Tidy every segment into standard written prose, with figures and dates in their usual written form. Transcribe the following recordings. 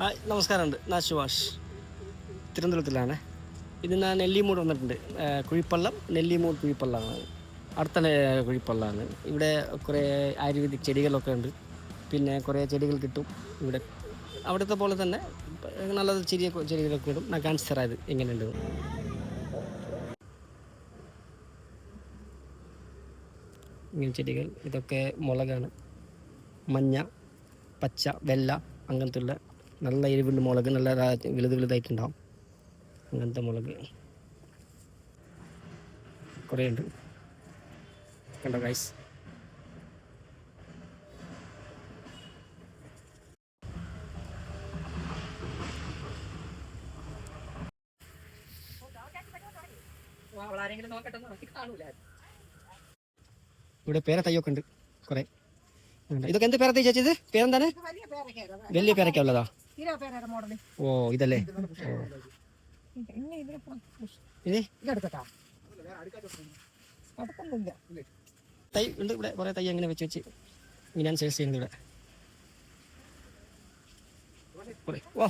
Hi നമസ്കാരമുണ്ട്. ഞാൻ സുഭാഷ്, തിരുവനന്തപുരത്തിലാണ്. ഇത് ഞാൻ നെല്ലിമൂട് വന്നിട്ടുണ്ട്. കുഴിപ്പള്ളം, നെല്ലിമൂട് കുഴിപ്പള്ളമാണ്. അടുത്ത കുഴിപ്പള്ളമാണ്. ഇവിടെ കുറേ ആയുർവേദിക് ചെടികളൊക്കെ ഉണ്ട്. പിന്നെ കുറേ ചെടികൾ കിട്ടും ഇവിടെ. അവിടുത്തെ പോലെ തന്നെ നല്ല ചെറിയ ചെടികളൊക്കെ ഇടും. ഞാൻ കാണിച്ചു തരാം ഇത് എങ്ങനെയുണ്ട്. ഇങ്ങനെ ചെടികൾ ഇതൊക്കെ മുളകാണ്. മഞ്ഞ, പച്ച, വെള്ള അങ്ങനത്തെ ഉള്ള നല്ല എരിവുള്ള മുളക്, നല്ല വലുതായിട്ടുണ്ടാവും. അങ്ങനത്തെ മുളക് കുറേ ഉണ്ട്. കണ്ടോ ഗൈസ്? ഇവിടെ പേര തയ്യൊക്കെ ഉണ്ട് കുറേ. ഇതൊക്കെ എന്ത് പേര തൈ ചേച്ചി? ഇത് പേരെന്താണ്? വലിയ പേരൊക്കെ ഉള്ളതാ? ഓ ഇതല്ലേ? തൈ ഉണ്ട് ഇവിടെ കുറേ തൈ അങ്ങനെ വെച്ച് ഇങ്ങനെയാണ് സെയിൽസ് ചെയ്യുന്നത് ഇവിടെ. ഓ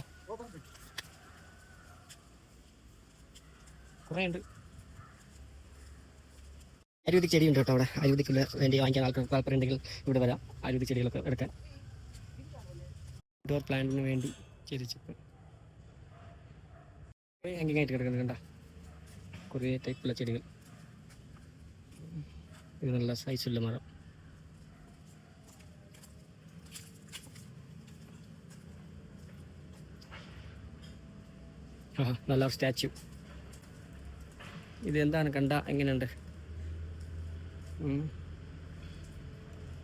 കുറേ ഉണ്ട്. ആയുർവേദിക് ചെടിയുണ്ട് കേട്ടോ അവിടെ. ആയുർവേദിക്കുള്ള വേണ്ടി വാങ്ങിക്കാൻ ആൾക്കാർക്ക് താല്പര്യം ഉണ്ടെങ്കിൽ ഇവിടെ വരാം. ആയുർവേദിക് ചെടികളൊക്കെ എടുക്കാൻ. ഇൻഡോർ പ്ലാന്റിന് വേണ്ടി ചെരിച്ചിട്ട് എങ്ങനെയായിട്ട് കിടക്കുന്നത് കണ്ട കുറേ ടൈപ്പുള്ള ചെടികൾ. ഇത് നല്ല സൈസുള്ള മരം. നല്ല സ്റ്റാച്യു. ഇത് എന്താണ് കണ്ട എങ്ങനെയുണ്ട്?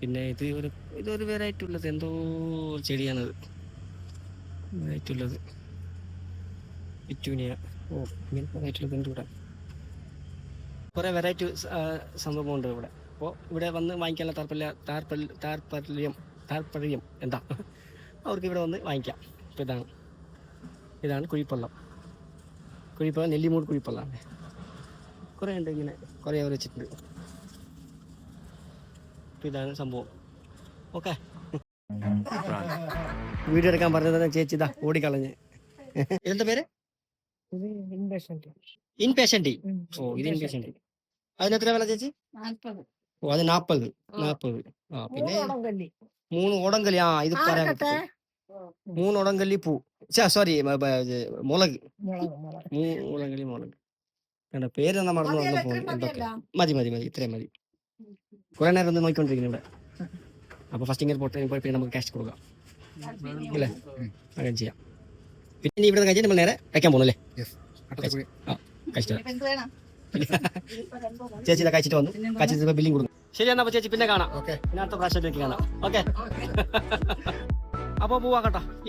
പിന്നെ ഇതൊരു വെറൈറ്റി ഉള്ളത് എന്തോ ചെടിയാണത്. വെറൈറ്റി ഉള്ളത് പിറ്റൂനിയ. ഓ ഇങ്ങനത്തെ വെറൈറ്റി ഉള്ളത് ഉണ്ട് ഇവിടെ. കുറേ വെറൈറ്റി സംഭവമുണ്ട് ഇവിടെ. അപ്പോൾ ഇവിടെ വന്ന് വാങ്ങിക്കാനുള്ള താല്പര്യം എന്താ അവർക്ക് ഇവിടെ വന്ന് വാങ്ങിക്കാം. അപ്പോൾ ഇതാണ് കുഴിപ്പള്ളം. നെല്ലിമൂട് കുഴിപ്പള്ളമാണ്. കുറേ ഉണ്ട് ഇങ്ങനെ, കുറേ അവർ വെച്ചിട്ടുണ്ട്. ഇതാണ് സംഭവം. ഓക്കെ, വീഡിയോ എടുക്കാൻ പറഞ്ഞത് ചേച്ചി ഇതാ ഓടിക്കളഞ്ഞ്. ഇതെന്താ പേര്? ഇൻപേഷ്യന്റ്. ഓ ഇത് ഇൻപേഷ്യന്റ്. അതിന് എത്ര വില ചേച്ചി? ഓ അത് 40. ആ പിന്നെ 3 ഓടംകല്ലി. ആ ഇത് പറയാൻ പറ്റും. 3 ഓടംകല്ലി പൂ. സോറി മുളക്. 3 ഓടംകല്ലി മുളക്. കണ്ട പേര് എന്നാ മറന്നു വന്നപ്പോ എന്തൊക്കെ. മതി ഇത്രയും മതി. കുറെ നേരം ഒന്ന് നോക്കിക്കൊണ്ടിരിക്കുന്നു ഇവിടെ. അപ്പൊ ഫസ്റ്റ് ഇങ്ങനെ പോയി നമുക്ക് ക്യാഷ് കൊടുക്കാം അല്ലേ? അങ്ങനെ ചെയ്യാം. പിന്നെ ഇവിടെ കഴിച്ചിട്ട് നമ്മൾ നേരെ കഴിക്കാൻ പോകണല്ലേ? ചേച്ചി കഴിച്ചിട്ട് വന്നു. കഴിച്ചിട്ട് ബില്ലിങ് കൊടുക്കും. ശരി എന്നാ ചേച്ചി പിന്നെ കാണാം. പിന്നെ അടുത്ത പ്രാവശ്യത്തേക്ക് കാണാം. ഓക്കെ അപ്പോൾ പോവാ.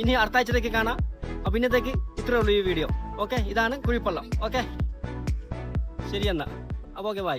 ഇനി അടുത്ത ആഴ്ചത്തേക്ക് കാണാം. അപ്പൊ ഇന്നത്തേക്ക് ഇത്രേ ഉള്ളൂ ഈ വീഡിയോ. ഓക്കെ, ഇതാണ് കുഴിപ്പള്ളം. ഓക്കെ ശരി എന്നാ. അപ്പോൾ ഓക്കെ ബൈ.